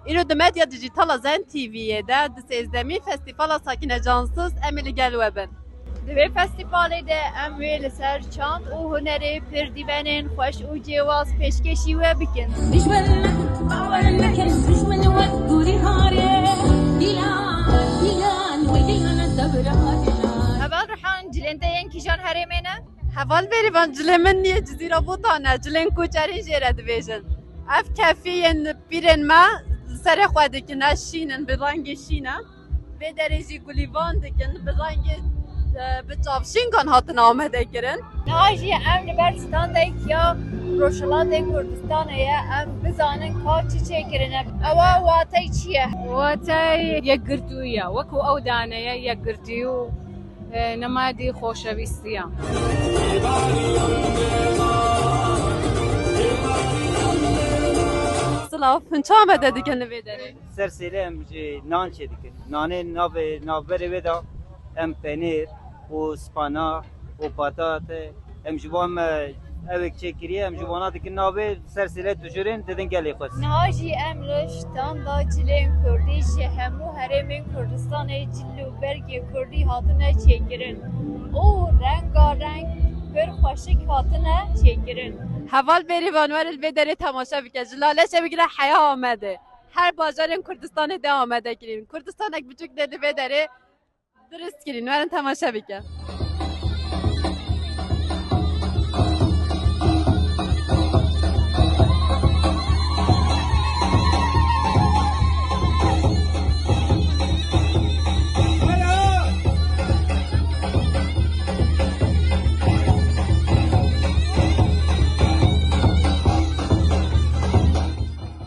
ایرو د مدیا دیجیتال زن تیویه ده د سیزدمی فستیوالا ساکن جانسız املی گل وبن. دوی فستیوالی ده ام ویل سر چاند و هنری پردیبنین خوش و جواز پیشکشی و بکن. هبال روحان جلنده ین کیجان هرمینه؟ حوال بری van cilemin niye cizira botane cilen koçerin jere dibêjin. Ev kefiyên pîrên me serê xwe dikin şînin bi rengê şîne. Vê derê jî gulîvan dikin bi rengê bi çavşîngan hatin amedekirin. ناجی ام لبر ستاندک یا روشلاند کردستان یا ام بزانن کا چی چکرنه اوا واتی چیه واتای یەکگرتوویە وەکو ئەو دانەیە یەکگرتی و نەمادی خۆشەویستیە. Silav pinçame de dikin li vê derê. Serseri em ji nan çê dikin. Nanê navberê wê da em penêr û spana û patate em ji wan me evek çêkiriye em ji wana dikin navê sersêrê tujurên didin gelê xwest. ناجی ام لشتان دا جلین کردی جه همو هرمین کردستان جلو برگی کردی هاتنه چکرن او رنگارنگ بر خوشک هاتنه چکرن Heval beri van weril vê derê temaşa bike. Ji laleşe bigire heya amede. Her bajarên Kurdistanê de amede kirin. Kurdistanek biçûk de li vê derê dirist kirin. Werin temaşa bike.